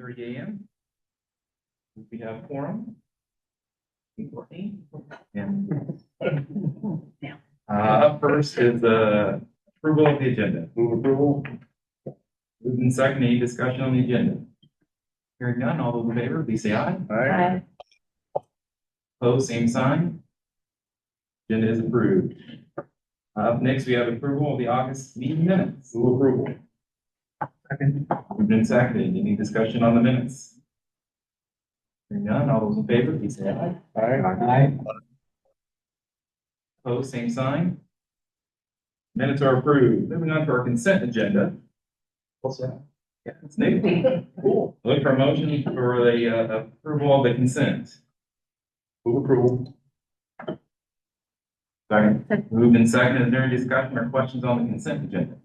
9:30 a.m. We have quorum. Courtney. Up first is the approval of the agenda. Move approval. Moved and second, any discussion on the agenda? Hearing none, all those in favor, please say aye. Aye. Opposed, same sign. Agenda is approved. Up next, we have approval of the August meeting minutes. Move approval. Second. Moved and seconded, any discussion on the minutes? Hearing none, all those in favor, please say aye. Aye. Opposed, same sign. Minutes are approved. Moving on to our consent agenda. What's that? Yeah, it's new. Cool. Look for a motion for the approval of the consent. Move approval. Second. Moved and seconded. Is there any discussion or questions on the consent agenda?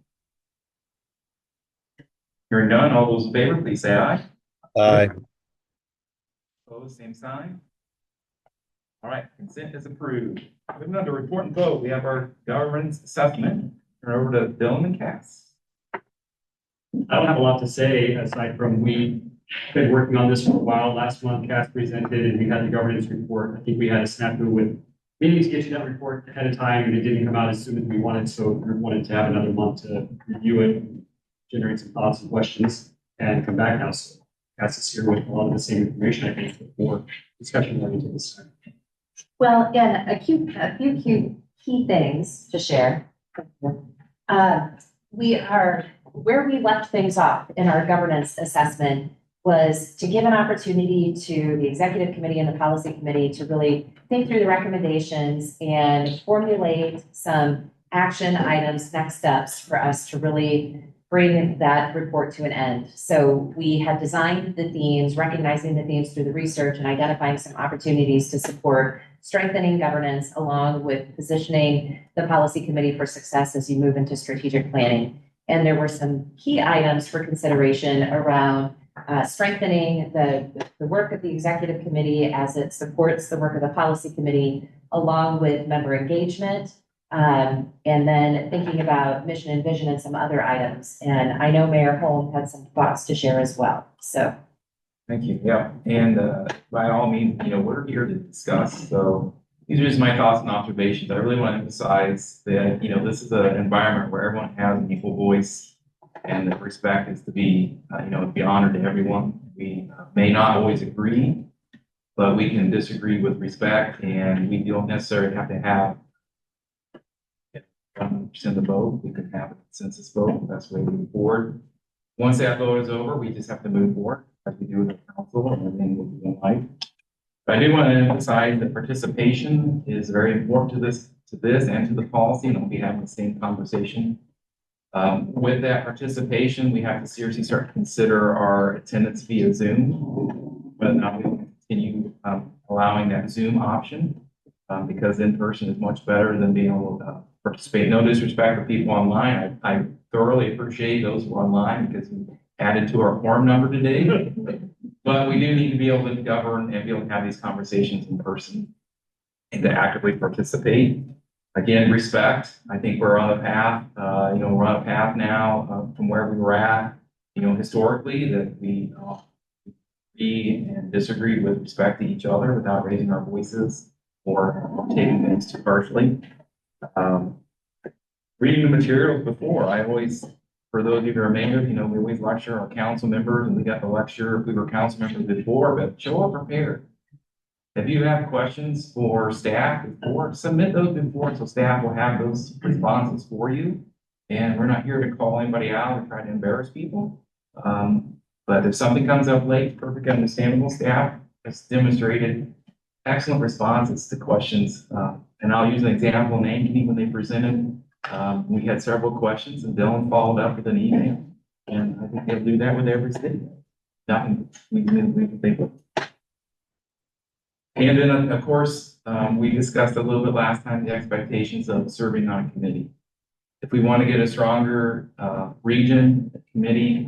Hearing none, all those in favor, please say aye. Aye. Opposed, same sign. All right, consent is approved. Moving on to report and vote, we have our governance assessment. Turn over to Dylan and Cass. I don't have a lot to say aside from we've been working on this for a while. Last month, Cass presented and we had the governance report. I think we had a snafu with meaning to get you that report ahead of time and it didn't come out as soon as we wanted. So we wanted to have another month to review it, generate some thoughts and questions and come back now. So Cass is here with a lot of the same information, I think, for discussion going into this time. Well, again, a few key things to share. Where we left things off in our governance assessment was to give an opportunity to the executive committee and the policy committee to really think through the recommendations and formulate some action items, next steps for us to really bring that report to an end. So we have designed the themes, recognizing the themes through the research and identifying some opportunities to support strengthening governance along with positioning the policy committee for success as you move into strategic planning. And there were some key items for consideration around strengthening the work of the executive committee as it supports the work of the policy committee, along with member engagement, and then thinking about mission and vision and some other items. And I know Mayor Holm had some thoughts to share as well. So. Thank you. Yeah, and by all means, we're here to discuss. So these are just my thoughts and observations. I really want to emphasize that, this is an environment where everyone has an equal voice and the respect is to be, be honored to everyone. We may not always agree, but we can disagree with respect and we don't necessarily have to have 100% of the vote. We can have a consensus vote. That's the way we move forward. Once that vote is over, we just have to move forward as we do with the council and everything will be in life. But I do want to emphasize that participation is very important to this and to the policy, and we'll be having the same conversation. With that participation, we have to seriously start to consider our attendance via Zoom, whether or not we will continue allowing that Zoom option, because in person is much better than being able to participate. No disrespect for people online. I thoroughly appreciate those who are online because we added to our quorum number today. But we do need to be able to govern and be able to have these conversations in person and to actively participate. Again, respect. I think we're on a path, we're on a path now from where we were at, historically, that we agree and disagree with respect to each other without raising our voices or taking things too harshly. Reading the materials before, for those of you who are members, we always lecture our council members, and we got the lecture if we were council members before, but show up prepared. If you have questions for staff before, submit those before, so staff will have those responses for you. And we're not here to call anybody out or try to embarrass people. But if something comes up late, perfectly understandable. Staff has demonstrated excellent responses to questions. And I'll use an example in Ankeny when they presented. We had several questions and Dylan followed up with an email. And I think they'll do that with every city. Nothing we think of. And then, of course, we discussed a little bit last time the expectations of serving on a committee. If we want to get a stronger region, committee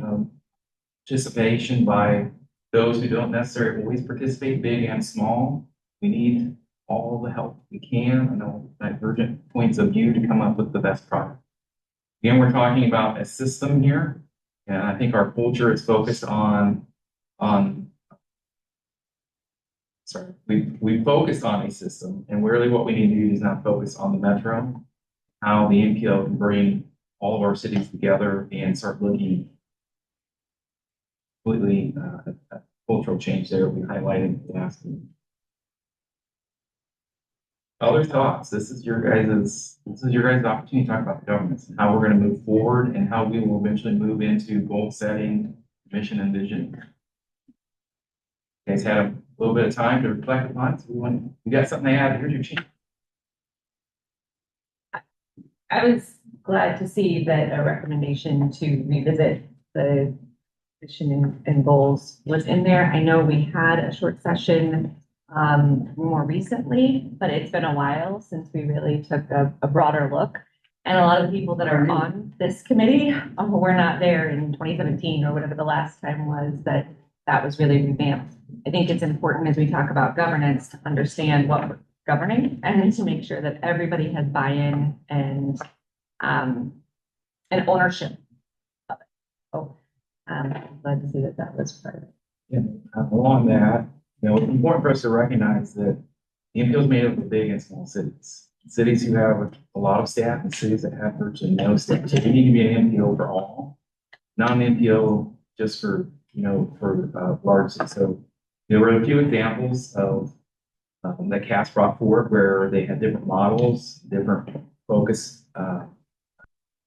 participation by those who don't necessarily always participate, big and small, we need all the help we can. I know divergent points of view to come up with the best product. Again, we're talking about a system here, and I think our culture is focused on on, sorry, we focused on a system, and really what we need to do is not focus on the metro, how the MPO can bring all of our cities together and start looking completely at cultural change there we highlighted last week. Other thoughts? This is your guys' opportunity to talk about the governance and how we're going to move forward and how we will eventually move into goal setting, mission, and vision. You guys had a little bit of time to reflect upon it. So you got something to add? Here's your chance. I was glad to see that a recommendation to revisit the mission and goals was in there. I know we had a short session more recently, but it's been a while since we really took a broader look. And a lot of people that are on this committee were not there in 2017 or whatever the last time was that was really revamped. I think it's important as we talk about governance to understand what we're governing and to make sure that everybody has buy-in and ownership of it. So I'm glad to see that was part of it. Yeah, along that, it's important for us to recognize that the MPO is made up of big and small cities. Cities who have a lot of staff and cities that have virtually no staff. So we need to be an MPO for all, not an MPO just for large cities. So there were a few examples of that Cass brought forward where they had different models, different focus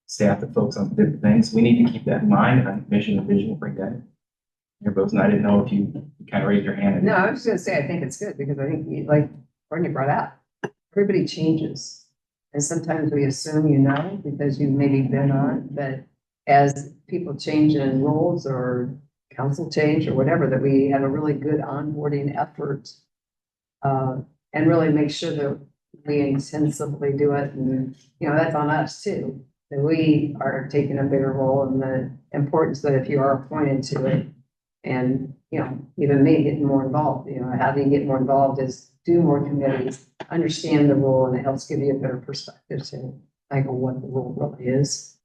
staff that focus on different things. We need to keep that in mind, and I think mission and vision will bring that in. Your votes, and I didn't know if you kind of raised your hand. No, I was just gonna say, I think it's good because I think like Courtney brought out, everybody changes. And sometimes we assume because you've maybe been on, but as people change in roles or council change or whatever, that we have a really good onboarding effort. And really make sure that we intensively do it. And, that's on us too, that we are taking a bigger role and the importance that if you are appointed to it, and, even me getting more involved, how do you get more involved is do more committees, understand the role, and it helps give you a better perspective to like what the role really is.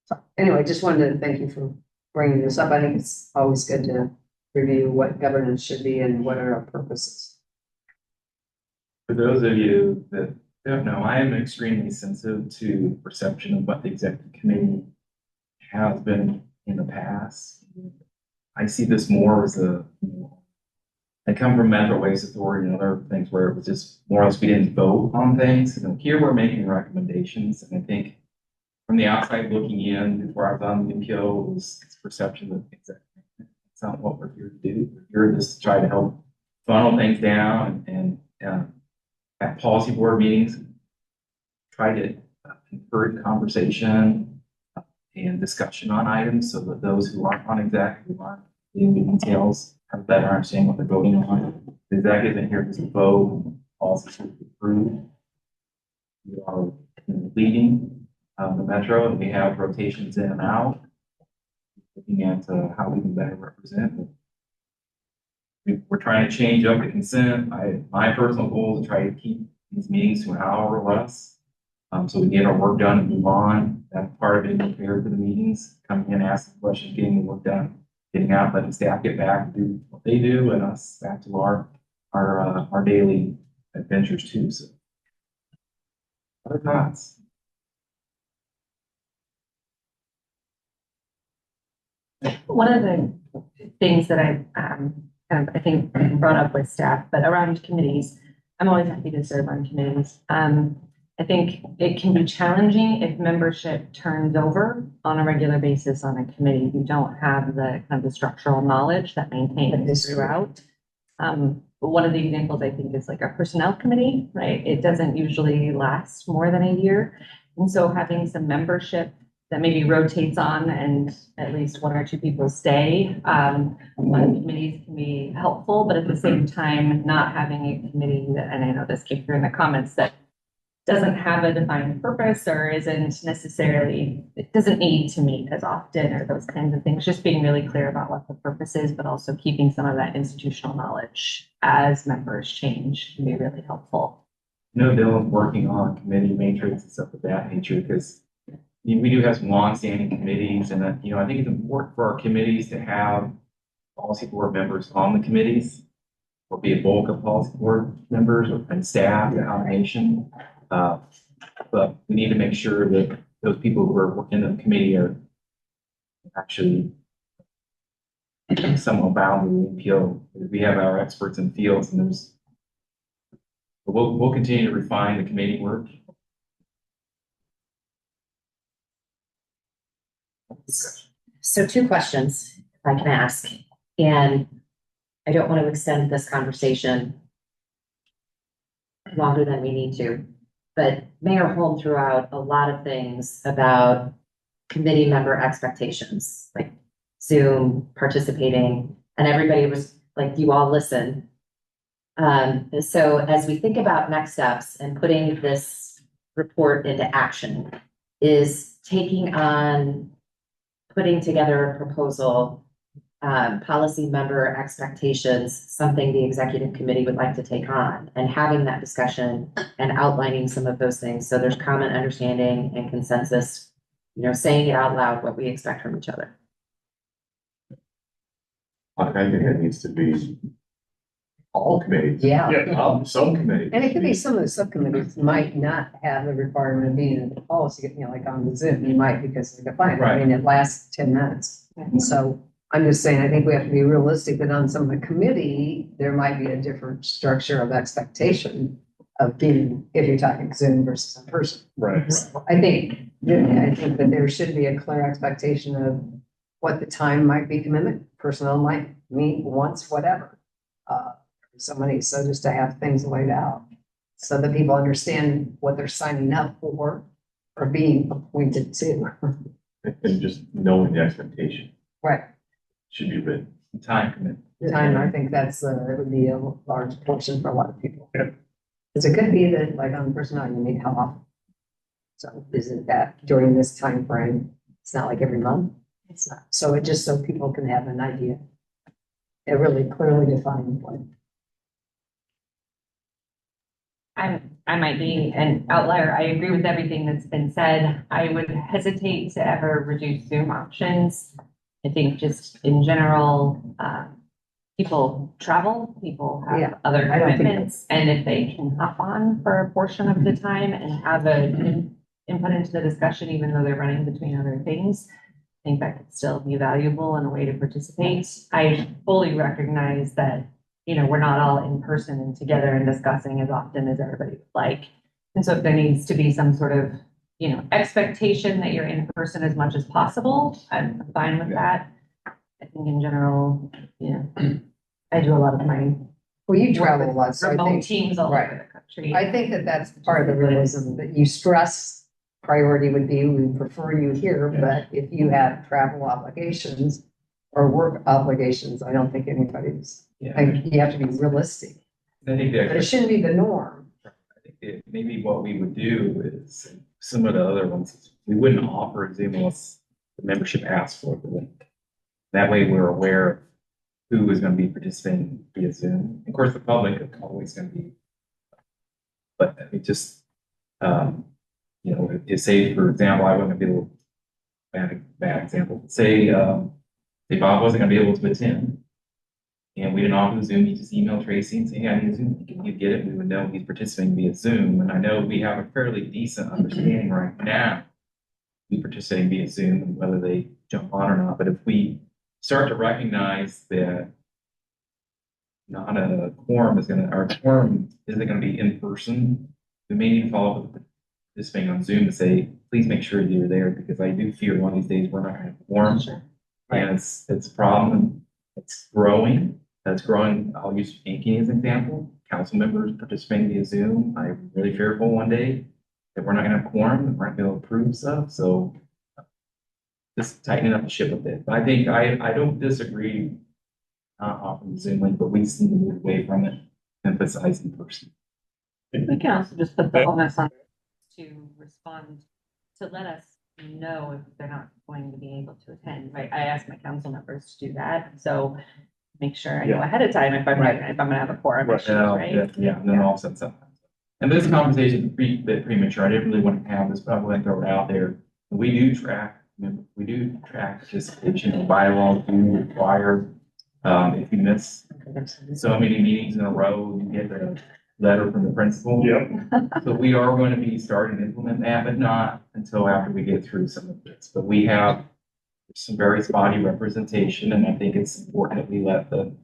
So anyway, just wanted to thank you for bringing this up. I think it's always good to review what governance should be and what are our purposes. For those of you that don't know, I am extremely sensitive to perception of what the executive committee has been in the past. I see this more as I come from Metro Waste Authority and other things where it was just more or less we didn't vote on things. And here we're making recommendations. And I think from the outside looking in, before I was on the MPO, it was this perception that it's not what we're here to do. We're here just to try to help funnel things down and at policy board meetings, try to encourage conversation and discussion on items so that those who aren't on executive, who aren't in the details, have a better understanding what they're voting on. The executive in here is to vote, policies to approve. We are leading the metro, and we have rotations in and out, looking at how we can better represent. We're trying to change up the consent. My personal goal is to try to keep these meetings to an hour or less. So we get our work done and move on. That's part of being prepared for the meetings, coming in, asking questions, getting the work done, getting out, letting staff get back and do what they do, and us back to our daily adventures too. So, other thoughts? One of the things that I think brought up with staff, but around committees, I'm always happy to serve on committees. I think it can be challenging if membership turns over on a regular basis on a committee. You don't have the kind of the structural knowledge that maintains throughout. But one of the examples I think is like a personnel committee, right? It doesn't usually last more than a year. And so having some membership that maybe rotates on and at least one or two people stay on committees can be helpful, but at the same time, not having a committee that, and I know this came through in the comments, that doesn't have a defined purpose or isn't necessarily, it doesn't need to meet as often or those kinds of things, just being really clear about what the purpose is, but also keeping some of that institutional knowledge as members change can be really helpful. Dylan's working on committee matrix and stuff of that nature because we do have some long-standing committees, and I think it's important for our committees to have policy board members on the committees. Will be a bulk of policy board members and staff and automation. But we need to make sure that those people who are in the committee are actually somewhat bound with the MPO. We have our experts in fields, and we'll continue to refine the committee work. So two questions, if I can ask, and I don't want to extend this conversation longer than we need to, but Mayor Holm threw out a lot of things about committee member expectations, like Zoom participating, and everybody was like, you all listen. So as we think about next steps and putting this report into action, is putting together a proposal, policy member expectations, something the executive committee would like to take on, and having that discussion and outlining some of those things. So there's common understanding and consensus, saying it out loud, what we expect from each other. I think it needs to be all committees. Yeah. Some committees. And it could be some of the subcommittees might not have the requirement of being in the policy, like on the Zoom, you might because they're defined. I mean, it lasts 10 minutes. And so I'm just saying, I think we have to be realistic that on some of the committee, there might be a different structure of expectation of being, if you're talking Zoom versus in person. Right. So I think that there should be a clear expectation of what the time might be commitment. Personnel might meet once, whatever. So just to have things laid out so that people understand what they're signing up for or being appointed to. And just knowing the expectation Right. should be written. Time commitment. Time, I think that would be a large portion for a lot of people. Because it could be that like on personnel, you need help. So is it that during this time frame? It's not like every month. It's not. So it just so people can have an idea. It really clearly defined what. I might be an outlier. I agree with everything that's been said. I would hesitate to ever reduce Zoom options. I think just in general, people travel, people Yeah, have other I don't think- commitments, and if they can hop on for a portion of the time and have an input into the discussion, even though they're running between other things, I think that could still be valuable and a way to participate. I fully recognize that we're not all in person and together and discussing as often as everybody would like. And so if there needs to be some sort of, expectation that you're in person as much as possible, I'm fine with that. I think in general, I do a lot of my Well, you travel a lot, so I remote think, teams all right. over the country. I think that that's part of the realism that you stress priority would be, we prefer you here, but if you have travel obligations or work obligations, I don't think anybody's, you have to be realistic. I think But it shouldn't be the norm. maybe what we would do is similar to other ones, we wouldn't offer Zoom unless the membership asks for the link. That way we're aware of who is going to be participating via Zoom. Of course, the public is always going to be, but it just, to say, for example, I wouldn't be able, bad example, say Bob wasn't going to be able to attend. And we didn't offer the Zoom, he just emailed Tracy and said, hey, I need a Zoom. Can you get it? We would know he's participating via Zoom. And I know we have a fairly decent understanding right now. We participating via Zoom and whether they jump on or not. But if we start to recognize that not a quorum is our quorum isn't going to be in person, we may need to follow up with participating on Zoom to say, please make sure you're there because I do fear one of these days we're not going to have a quorum. Sure. And it's a problem. It's growing. That's growing. I'll use Yankee as an example. Council members participating via Zoom. I'm really fearful one day that we're not going to have quorum and we're not going to approve stuff. So just tightening up the ship a bit. But I think I don't disagree not offering the Zoom link, but we just need to move away from it, emphasize in person. We can also just put the onus on to respond, to let us know if they're not going to be able to attend, right? I ask my council members to do that, so make sure I know ahead of time if I'm gonna have a quorum issue, right? Yeah, and then all of a sudden something. And this conversation is a bit premature. I didn't really want to have this, but I'm going to throw it out there. We do track participation. Bylaws do require If you miss so many meetings in a row, you get a letter from the principal. Yep. So we are going to be starting to implement that, but not until after we get through some of this. But we have some very spotty representation, and I think it's important that we let the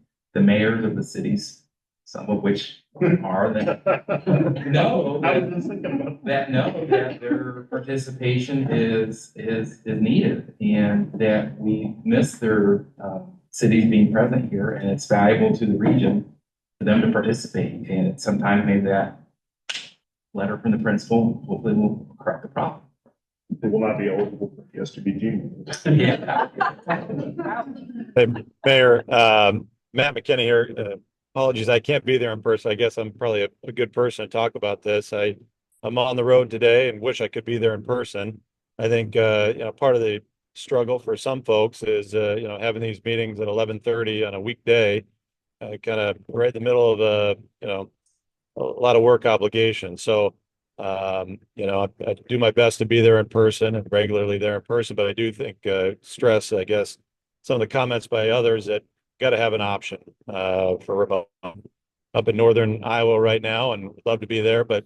mayors of the cities, some of which are that, know I was just thinking about that know that their participation is needed, and that we miss their cities being present here, and it's valuable to the region for them to participate. And sometimes maybe that letter from the principal hopefully will correct the problem. They will not be eligible for the STBG. Yeah. Hey, Mayor, Matt McKinney here. Apologies, I can't be there in person. I guess I'm probably a good person to talk about this. I'm on the road today and wish I could be there in person. I think, part of the struggle for some folks is, having these meetings at 11:30 on a weekday, kind of right in the middle of a lot of work obligations. So, I do my best to be there in person and regularly there in person, but I do think, stress, I guess, some of the comments by others that got to have an option for remote. Up in northern Iowa right now, and would love to be there, but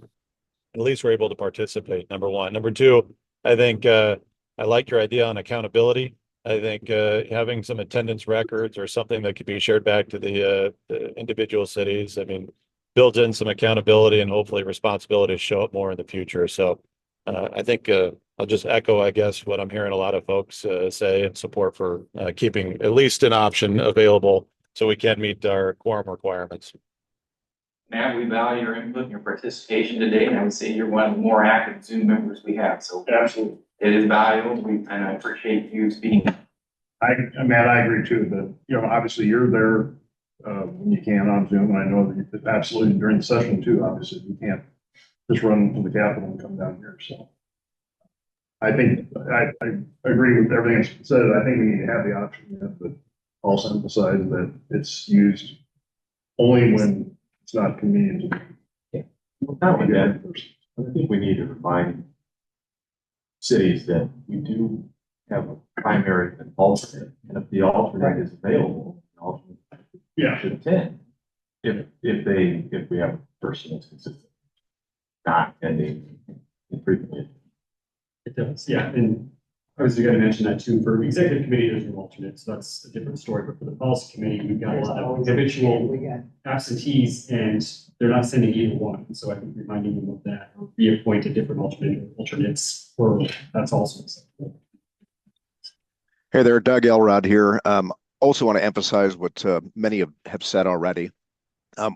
at least we're able to participate. Number one. Number two, I think I like your idea on accountability. I think having some attendance records or something that could be shared back to the individual cities, I mean, builds in some accountability and hopefully responsibility to show up more in the future. So I think I'll just echo, I guess, what I'm hearing a lot of folks say in support for keeping at least an option available so we can meet our quorum requirements. Matt, we value your input and your participation today, and I would say you're one of the more active Zoom members we have, so Absolutely. it is valuable, and I appreciate you speaking. Matt, I agree too, but, obviously you're there, when you can on Zoom, and I know that absolutely during the session too, obviously, you can't just run to the Capitol and come down here, so. I think, I agree with everything that's said. I think we need to have the option, but also emphasize that it's used only when it's not convenient to be. Not only that, I think we need to remind cities that we do have a primary and alternate, and if the alternate is available, the alternate should attend. If we have a person that's consistent, not attending infrequently. It does, yeah, and I was going to mention that too, for executive committee, there's no alternate, so that's a different story, but for the policy committee, we've got a lot of habitual We got absentees, and they're not sending either one, so I think reminding them of that, or reappoint a different alternates, or that's also acceptable. Hey there, Doug Elrod here. Also want to emphasize what many have said already.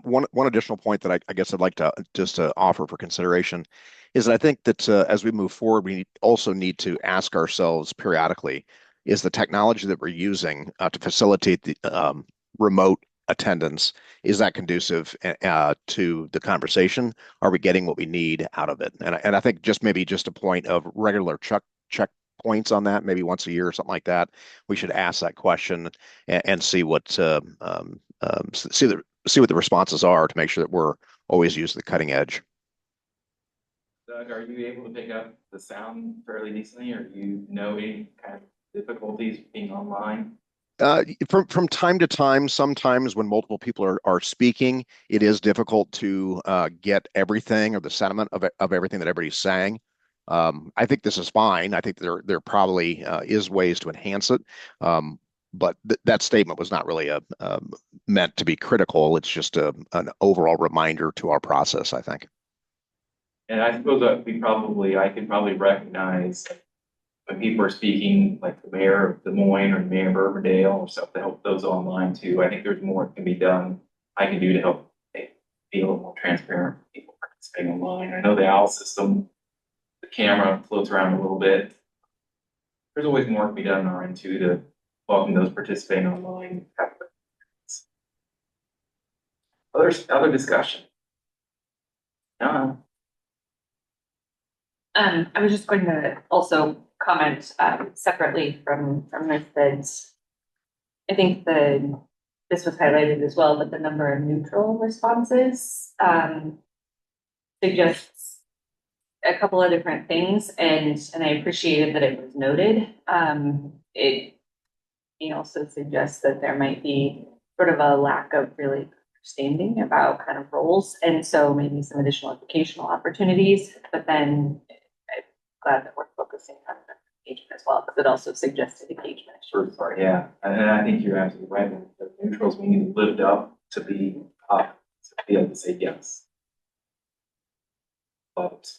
One additional point that I guess I'd like to just offer for consideration is that I think that as we move forward, we also need to ask ourselves periodically, is the technology that we're using to facilitate the remote attendance, is that conducive to the conversation? Are we getting what we need out of it? And I think maybe just a point of regular check points on that, maybe once a year or something like that. We should ask that question and see what see what the responses are to make sure that we're always using the cutting edge. Doug, are you able to pick up the sound fairly decently, or do you know any kind of difficulties being online? From time to time, sometimes when multiple people are speaking, it is difficult to get everything or the sentiment of everything that everybody's saying. I think this is fine. I think there probably is ways to enhance it. But that statement was not really meant to be critical. It's just an overall reminder to our process, I think. And I suppose that I could probably recognize when people are speaking, like the mayor of Des Moines or the mayor of Riverdale or stuff, to help those online too. I think there's more that can be done, I can do to help be a little more transparent for people participating online. I know the OWL system, the camera floats around a little bit. There's always more to be done on our end too to welcome those participating online. Other discussion? I was just going to also comment separately from this that I think this was highlighted as well, but the number of neutral responses suggests a couple of different things, and I appreciated that it was noted. It also suggests that there might be sort of a lack of really understanding about kind of roles. And so maybe some additional educational opportunities, but then I'm glad that we're focusing on engagement as well, because it also suggested engagement. First part, yeah, and I think you're absolutely right. The neutrals, we need to live up to be to be able to say yes. But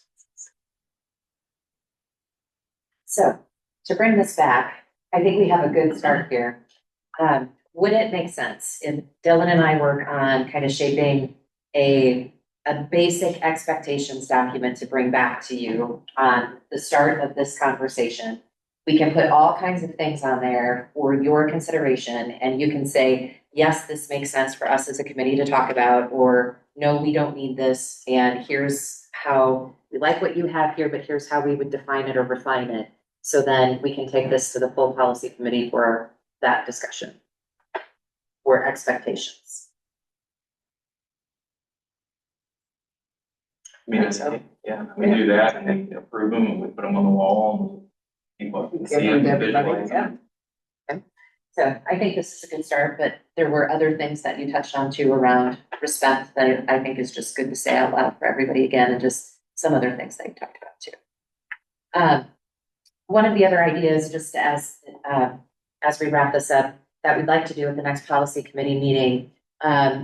So to bring this back, I think we have a good start here. Would it make sense if Dylan and I work on kind of shaping a basic expectations document to bring back to you on the start of this conversation? We can put all kinds of things on there for your consideration, and you can say, yes, this makes sense for us as a committee to talk about, or no, we don't need this, and here's how we like what you have here, but here's how we would define it or refine it. So then we can take this to the full policy committee for that discussion or expectations. I mean, yeah, we do that and then approve them and we put them on the wall and people can see them visually. Yeah. So I think this is a good start, but there were other things that you touched on too around respect that I think is just good to say out loud for everybody again, and just some other things that you talked about too. One of the other ideas, just as we wrap this up, that we'd like to do at the next policy committee meeting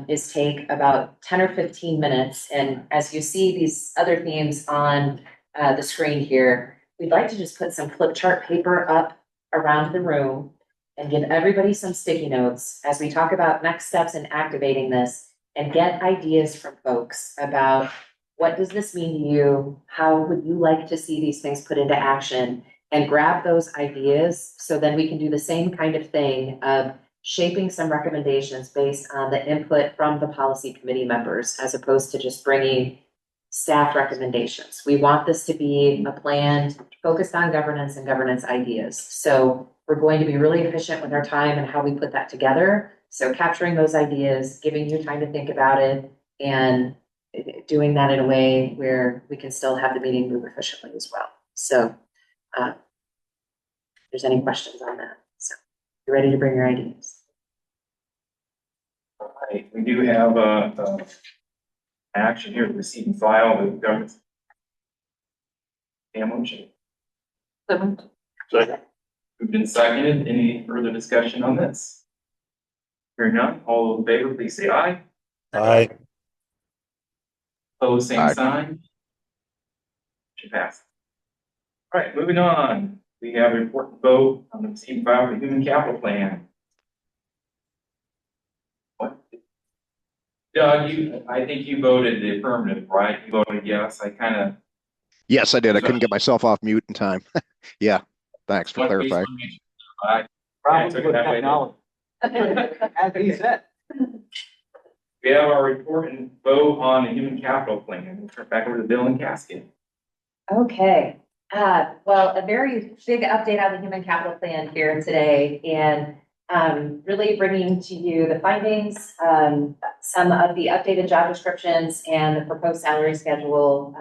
is take about 10 or 15 minutes. And as you see these other themes on the screen here, we'd like to just put some flip chart paper up around the room and give everybody some sticky notes as we talk about next steps in activating this, and get ideas from folks about what does this mean to you? How would you like to see these things put into action? And grab those ideas so then we can do the same kind of thing of shaping some recommendations based on the input from the policy committee members, as opposed to just bringing staff recommendations. We want this to be a plan focused on governance and governance ideas. So we're going to be really efficient with our time and how we put that together. So capturing those ideas, giving you time to think about it, and doing that in a way where we can still have the meeting move efficiently as well. So if there's any questions on that. So you're ready to bring your ideas. All right, we do have action here, receive and file with government. Motion. Second. Moved and seconded. Any further discussion on this? Hearing none, all in favor, please say aye. Aye. Opposed, same Aye. sign. Motion passed. All right, moving on. We have an important vote on the receipt and file of the human capital plan. What? Doug, I think you voted the affirmative, right? You voted yes. I kind of. Yes, I did. I couldn't get myself off mute in time. Yeah, thanks for clarifying. Probably with technology. As he said. We have our report and vote on the human capital plan. We'll turn back over to Bill and Casket. Okay. Well, a very big update on the human capital plan here today, and really bringing to you the findings, some of the updated job descriptions, and the proposed salary schedule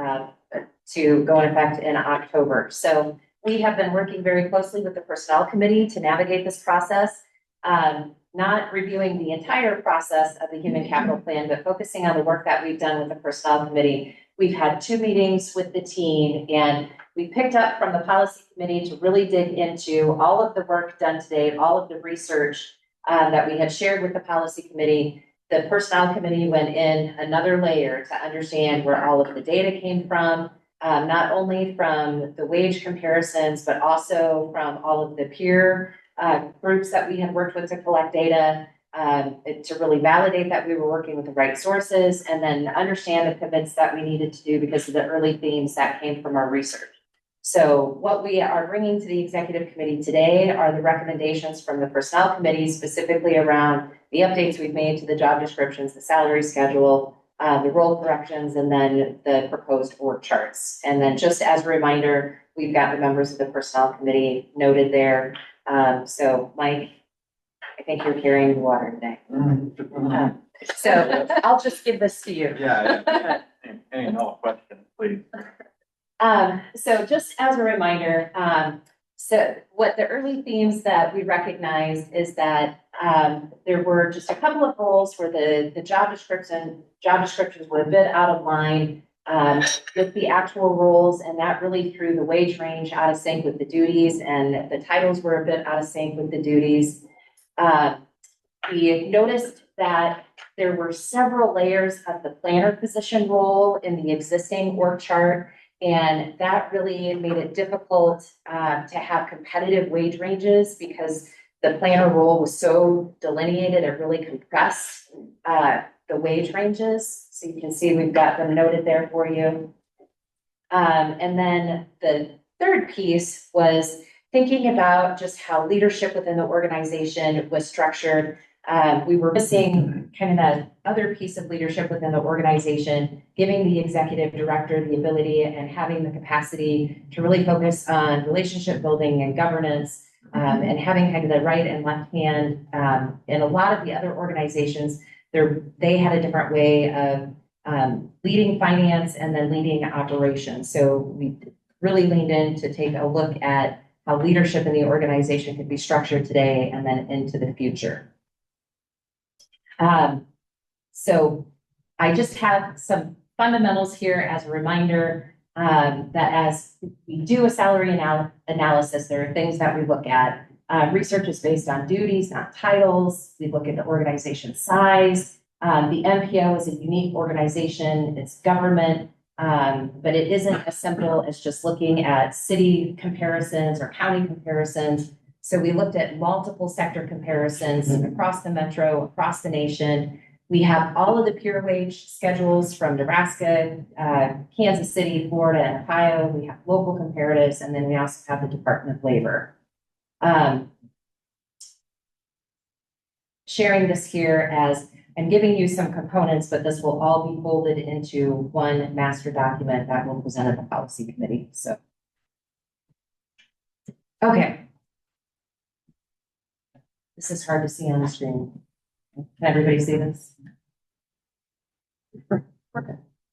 to go in effect in October. So we have been working very closely with the personnel committee to navigate this process, not reviewing the entire process of the human capital plan, but focusing on the work that we've done with the personnel committee. We've had 2 meetings with the team, and we picked up from the policy committee to really dig into all of the work done to date, all of the research that we had shared with the policy committee. The personnel committee went in another layer to understand where all of the data came from, not only from the wage comparisons, but also from all of the peer groups that we had worked with to collect data, to really validate that we were working with the right sources, and then understand the pivots that we needed to do because of the early themes that came from our research. So what we are bringing to the executive committee today are the recommendations from the personnel committee, specifically around the updates we've made to the job descriptions, the salary schedule, the role corrections, and then the proposed org charts. And then just as a reminder, we've got the members of the personnel committee noted there. So Mike, I think you're carrying the water today. So I'll just give this to you. Yeah. Any question, please. So just as a reminder, so what the early themes that we recognize is that There were just a couple of roles where the job descriptions were a bit out of line with the actual roles, and that really threw the wage range out of sync with the duties, and the titles were a bit out of sync with the duties. We noticed that there were several layers of the planner position role in the existing org chart, and that really made it difficult to have competitive wage ranges because the planner role was so delineated, it really compressed the wage ranges. So you can see we've got them noted there for you. And then the third piece was thinking about just how leadership within the organization was structured. We were missing kind of that other piece of leadership within the organization, giving the executive director the ability and having the capacity to really focus on relationship building and governance, and having kind of the right and left hand. In a lot of the other organizations, they had a different way of leading finance and then leading operations. So we really leaned in to take a look at how leadership in the organization could be structured today and then into the future. So I just have some fundamentals here as a reminder that as we do a salary analysis, there are things that we look at. Research is based on duties, not titles. We look at the organization size. The MPO is a unique organization. It's government, but it isn't as simple as just looking at city comparisons or county comparisons. So we looked at multiple sector comparisons across the metro, across the nation. We have all of the peer wage schedules from Nebraska, Kansas City, Florida, and Ohio. We have local comparatives, and then we also have the Department of Labor. Sharing this here as I'm giving you some components, but this will all be folded into one master document that will present at the policy committee. So, okay. This is hard to see on the screen. Can everybody see this?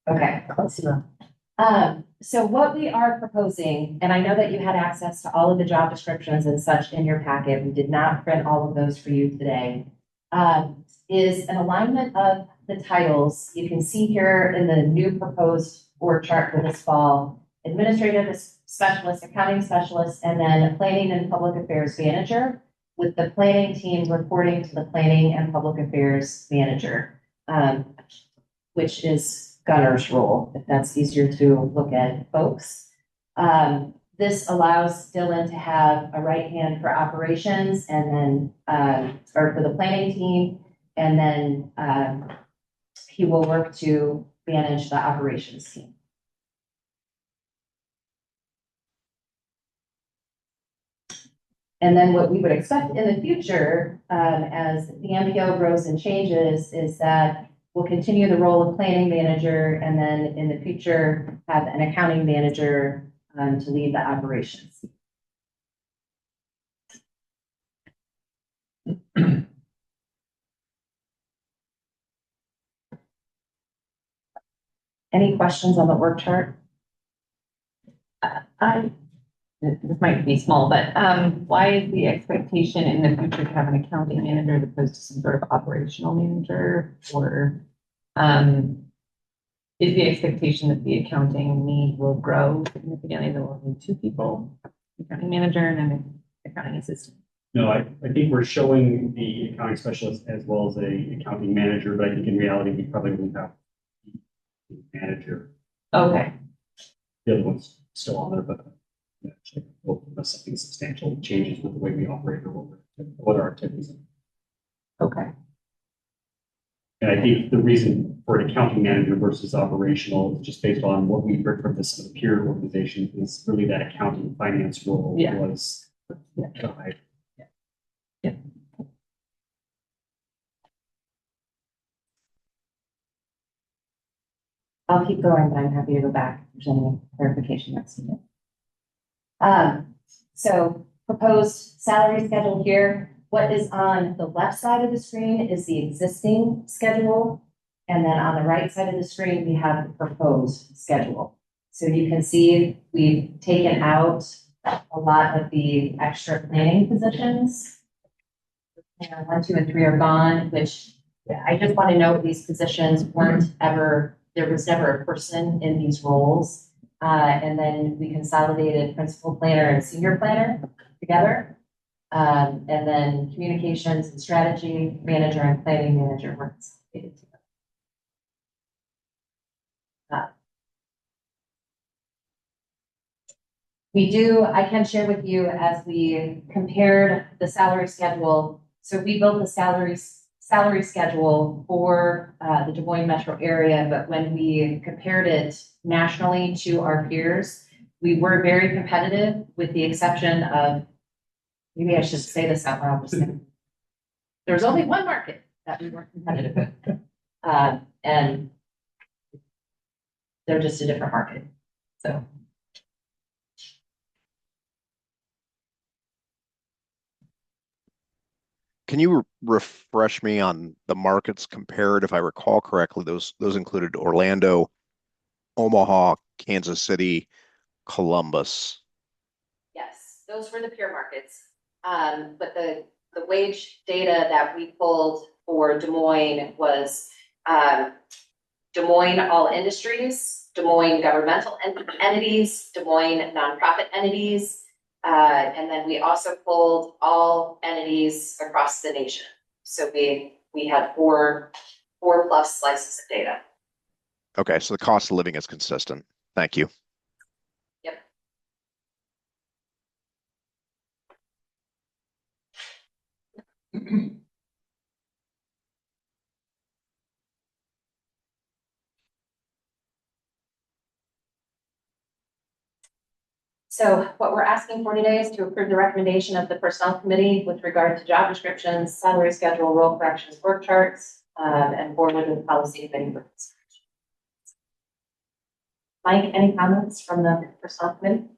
Okay, close enough. So what we are proposing, and I know that you had access to all of the job descriptions and such in your packet. We did not print all of those for you today. Is an alignment of the titles. You can see here in the new proposed org chart for this fall, administrative specialist, accounting specialist, and then planning and public affairs manager, with the planning team reporting to the planning and public affairs manager, which is Gunner's role, if that's easier to look at, folks. This allows Dylan to have a right hand for operations and then, or for the planning team, and then he will work to manage the operations team. And then what we would expect in the future, as the MPO grows and changes, is that we'll continue the role of planning manager, and then in the future have an accounting manager to lead the operations. Any questions on the org chart? This might be small, but why is the expectation in the future to have an accounting manager as opposed to some sort of operational manager? Or is the expectation that the accounting need will grow significantly? There will be two people, accounting manager and an accounting assistant. No, I think we're showing the accounting specialist as well as a accounting manager, but I think in reality, we probably won't have a manager. Okay. The other one's still on there, but unless something substantial changes with the way we operate or what our activities are. Okay. And I think the reason for an accounting manager versus operational is just based on what we heard from this peer organization is really that accounting finance role was high. Yeah. I'll keep going, but I'm happy to go back if there's any clarification that's needed. So proposed salary schedule here. What is on the left side of the screen is the existing schedule. And then on the right side of the screen, we have the proposed schedule. So you can see we've taken out a lot of the extra planning positions. and 1, 2, and 3 are gone, which I just want to note these positions weren't ever, there was never a person in these roles. And then we consolidated principal planner and senior planner together. And then communications and strategy manager and planning manager were consolidated together. I can share with you as we compared the salary schedule. So we built the salary schedule for the Des Moines metro area, but when we compared it nationally to our peers, we were very competitive with the exception of, maybe I should say this out loud. There's only one market that we weren't competitive with. And they're just a different market. So. Can you refresh me on the markets compared? If I recall correctly, those included Orlando, Omaha, Kansas City, Columbus. Yes, those were the peer markets. But the wage data that we pulled for Des Moines was Des Moines All Industries, Des Moines Governmental Entities, Des Moines Nonprofit Entities, and then we also pulled all entities across the nation. So we had four plus slices of data. Okay, so the cost of living is consistent. Thank you. Yep. So what we're asking for today is to approve the recommendation of the Personnel Committee with regard to job descriptions, salary schedule, role corrections, work charts, and forward to the Policy Committee for consideration. Mike, any comments from the Personnel Committee?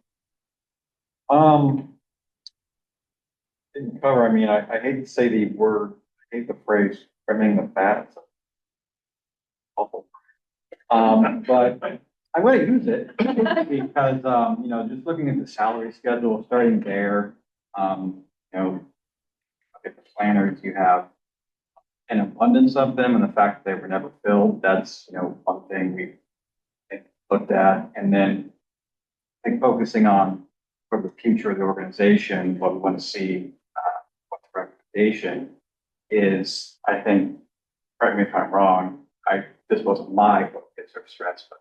Didn't cover, I mean, I hate to say the word, I hate the phrase trimming the fat. It's awful. But I'm going to use it because, you know, just looking at the salary schedule, starting there, you know, if the planners, you have an abundance of them and the fact that they were never filled, that's, you know, one thing we've looked at. And then I think focusing on for the future of the organization, what we want to see, what the recommendation is, I think, correct me if I'm wrong, this wasn't my focus or stress, but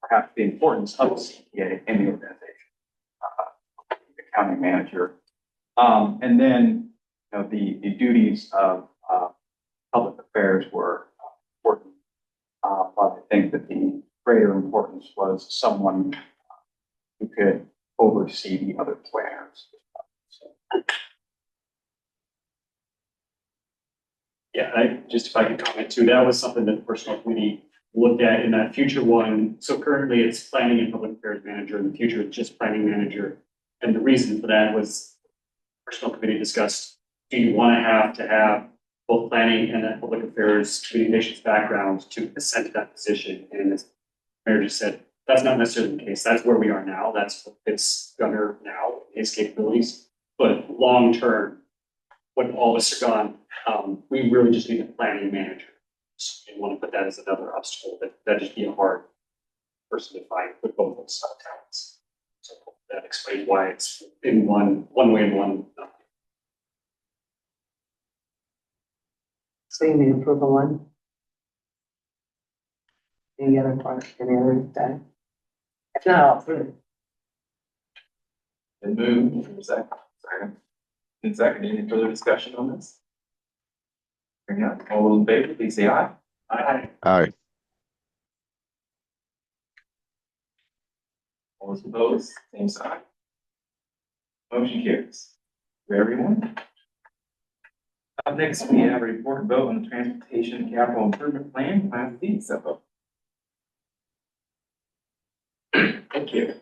perhaps the importance of a CPA in the organization, accounting manager. And then, you know, the duties of public affairs were important. But I think that the greater importance was someone who could oversee the other planners. Yeah, if I could comment too, that was something that the Personnel Committee looked at in that future one. So currently it's planning and public affairs manager. In the future, it's just planning manager. And the reason for that was Personnel Committee discussed, do you want to have both planning and that public affairs communications background to ascend to that position? And as Mayor just said, that's not necessarily the case. That's where we are now. That's what fits Gunner now, his capabilities. But long term, when all of us are gone, we really just need a planning manager. So we want to put that as another obstacle. That'd just be a hard person to find with both those talents. So that explains why it's in one way and one. So you need approval one? Any other part, any other time? If not, I'll approve. Been moved for a second. And second, any further discussion on this? Hearing none, all those in favor, please say aye. Aye. Aye. All those opposed, same sign. Motion carries. For everyone. Up next, we have a report and vote on the Transportation Capital Improvement Plan, Class D, so. Thank you.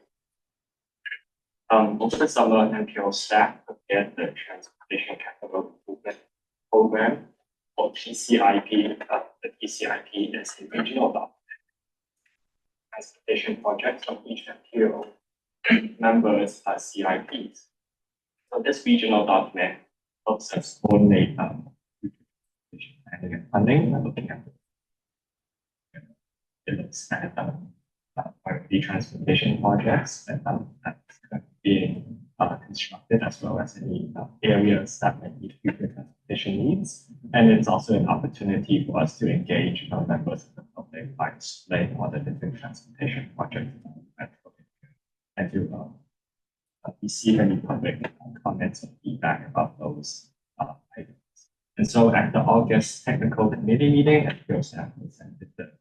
Over summer, MPO staff prepared the Transportation Capital Improvement Program, or TCIP. The TCIP is a regional document. Transportation projects of each MPO members are CIPs. So this regional document helps us coordinate planning and funding, and looking at it looks at priority transportation projects and that's being constructed, as well as any areas that might need future transportation needs. And it's also an opportunity for us to engage members of the public by displaying all the different transportation projects and to receive any public comments or feedback about those items. And so at the August technical committee meeting, MPO staff presented the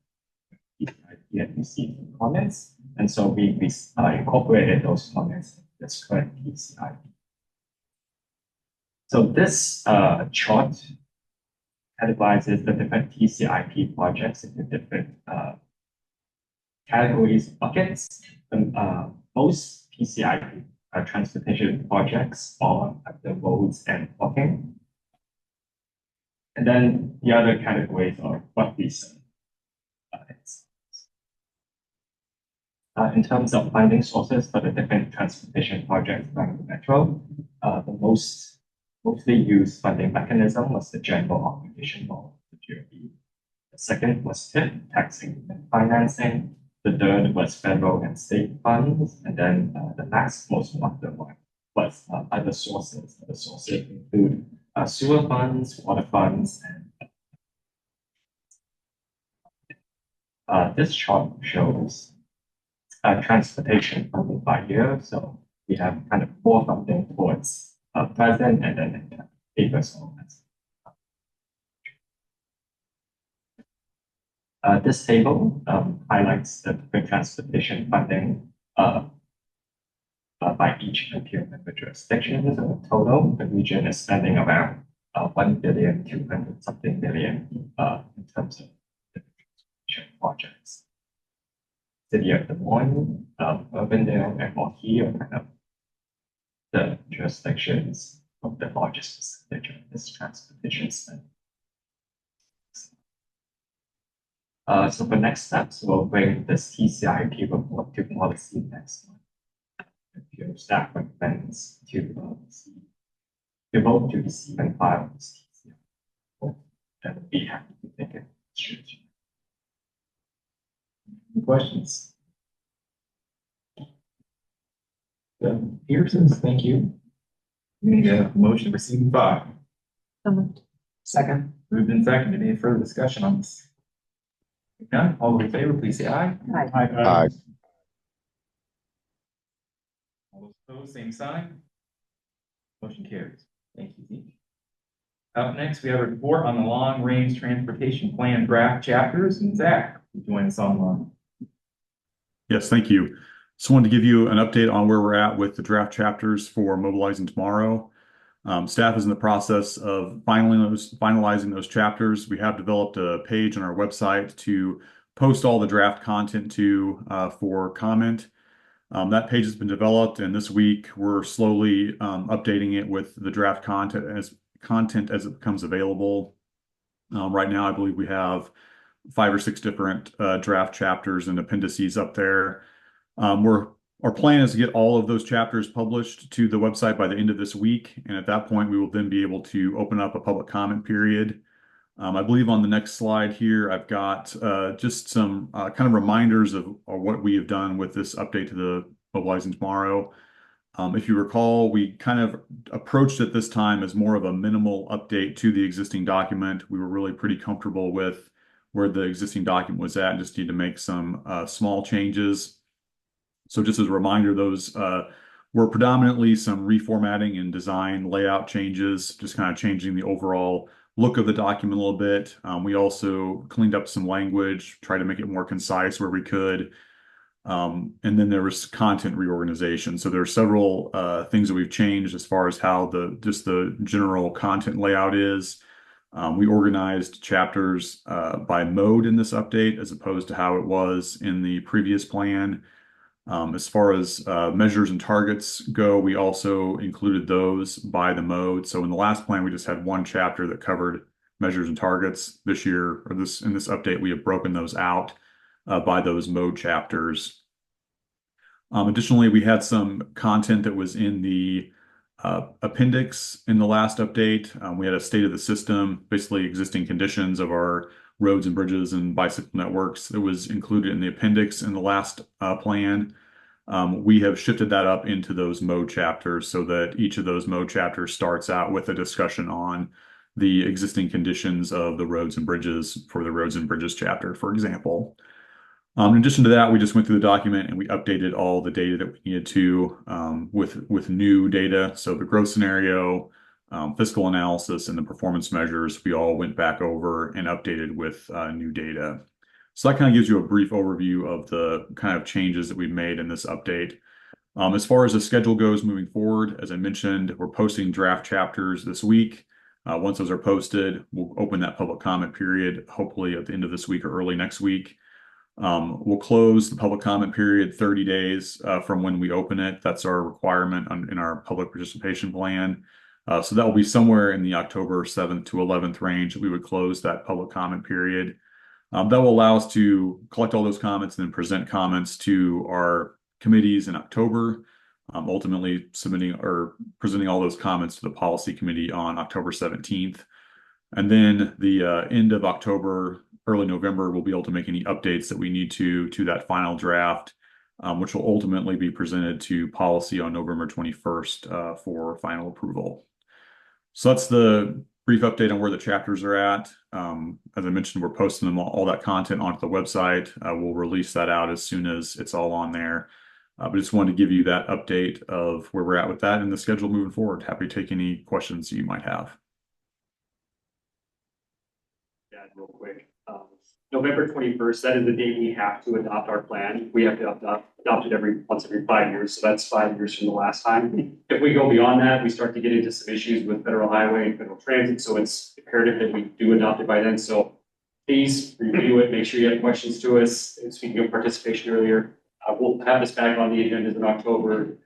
PCIP and received some comments. And so we incorporated those comments in this current PCIP. So this chart categorizes the different TCIP projects into different categories, buckets. And most PCIP transportation projects are at the roads and walking. And then the other categories are what we serve. In terms of funding sources for the different transportation projects around the metro, the mostly used funding mechanism was the general obligation law, the GOB. The second was TIF, taxing and financing. The third was federal and state funds. And then the next most popular one was other sources. Other sources include sewer funds, water funds, and this chart shows transportation funding by year. So we have kind of core funding towards present and then papers on this table highlights the different transportation funding by each MPO member jurisdiction. So in total, the region is spending around 1,200 something million in terms of the transportation projects. City of Des Moines, Urbandale, and Moines are kind of the jurisdictions of the largest percentage of this transportation spend. So for next steps, we'll bring this TCIP report to policy next month. MPO staff recommends to vote to receive and file this TCIP report, and we'll be happy to take it. Any questions? Pearsons, thank you. We need a motion to receive and file. Second. Moved and seconded. Any further discussion on this? If none, all those in favor, please say aye. Aye. Aye. All those opposed, same sign. Motion carries. Thank you, Zeke. Up next, we have a report on the long-range transportation plan draft chapters, and Zach, you join us online. Yes, thank you. Just wanted to give you an update on where we're at with the draft chapters for Mobilizing Tomorrow. Staff is in the process of finalizing those chapters. We have developed a page on our website to post all the draft content to for comment. That page has been developed, and this week we're slowly updating it with the draft content as it becomes available. Right now, I believe we have 5 or 6 different draft chapters and appendices up there. Our plan is to get all of those chapters published to the website by the end of this week, and at that point, we will then be able to open up a public comment period. I believe on the next slide here, I've got just some kind of reminders of what we have done with this update to the Mobilizing Tomorrow. If you recall, we kind of approached it this time as more of a minimal update to the existing document. We were really pretty comfortable with where the existing document was at and just need to make some small changes. So just as a reminder, those were predominantly some reformatting and design layout changes, just kind of changing the overall look of the document a little bit. We also cleaned up some language, tried to make it more concise where we could. And then there was content reorganization. So there are several things that we've changed as far as how just the general content layout is. We organized chapters by mode in this update as opposed to how it was in the previous plan. As far as measures and targets go, we also included those by the mode. So in the last plan, we just had one chapter that covered measures and targets. This year, or in this update, we have broken those out by those mode chapters. Additionally, we had some content that was in the appendix in the last update. We had a state of the system, basically existing conditions of our roads and bridges and bicycle networks that was included in the appendix in the last plan. We have shifted that up into those mode chapters so that each of those mode chapters starts out with a discussion on the existing conditions of the roads and bridges for the roads and bridges chapter, for example. In addition to that, we just went through the document and we updated all the data that we needed to with new data. So the growth scenario, fiscal analysis, and the performance measures, we all went back over and updated with new data. So that kind of gives you a brief overview of the kind of changes that we've made in this update. As far as the schedule goes moving forward, as I mentioned, we're posting draft chapters this week. Once those are posted, we'll open that public comment period, hopefully at the end of this week or early next week. We'll close the public comment period 30 days from when we open it. That's our requirement in our public participation plan. So that will be somewhere in the October 7th to 11th range that we would close that public comment period. That will allow us to collect all those comments and then present comments to our committees in October, ultimately submitting or presenting all those comments to the policy committee on October 17th. And then the end of October, early November, we'll be able to make any updates that we need to that final draft, which will ultimately be presented to policy on November 21st for final approval. So that's the brief update on where the chapters are at. As I mentioned, we're posting them all that content onto the website. We'll release that out as soon as it's all on there. But just wanted to give you that update of where we're at with that and the schedule moving forward. Happy to take any questions you might have. Yeah, real quick. November 21st, that is the date we have to adopt our plan. We have to adopt it once every 5 years. So that's 5 years from the last time. If we go beyond that, we start to get into some issues with federal highway and federal transit. So it's imperative that we do adopt it by then. So please review it. Make sure you have questions to us. Speaking of participation earlier, we'll have this back on the agendas in October,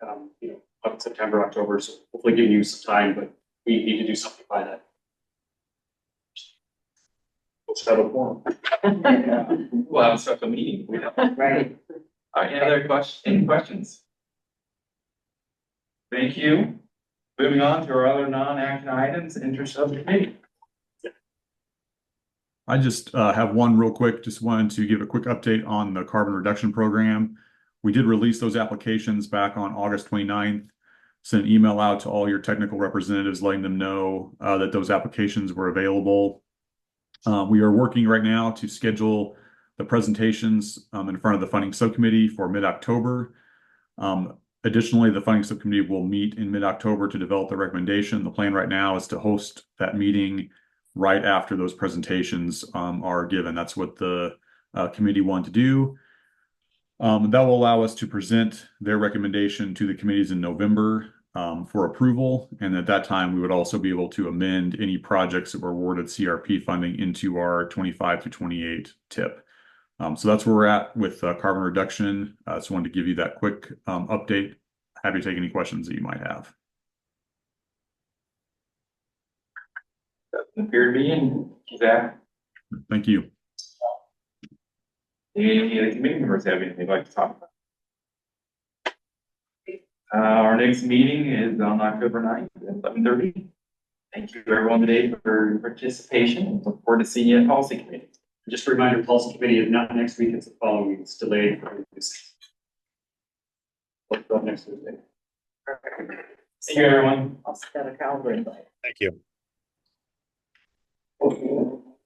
September, October. So hopefully giving you some time, but we need to do something by that. Let's have a forum. We'll have a special meeting. Right. All right, any questions? Thank you. Moving on to our other non-action items, interest of the committee. I just have one real quick, just wanted to give a quick update on the carbon reduction program. We did release those applications back on August 29th. Sent an email out to all your technical representatives letting them know that those applications were available. We are working right now to schedule the presentations in front of the funding subcommittee for mid-October. Additionally, the funding subcommittee will meet in mid-October to develop the recommendation. The plan right now is to host that meeting right after those presentations are given. That's what the committee wanted to do. That will allow us to present their recommendation to the committees in November for approval. And at that time, we would also be able to amend any projects that were awarded CRP funding into our 25 to 28 TIP. So that's where we're at with carbon reduction. Just wanted to give you that quick update. Happy to take any questions that you might have. Doesn't appear to be in, Zach. Thank you. Any of the committee members have anything they'd like to talk about? Our next meeting is on October 9th at 11:30. Thank you everyone today for your participation. Look forward to seeing you at policy committee. Just a reminder, policy committee is not next week, it's the following week. It's delayed for this. Next Tuesday. Thank you, everyone. I'll set a calendar invite. Thank you.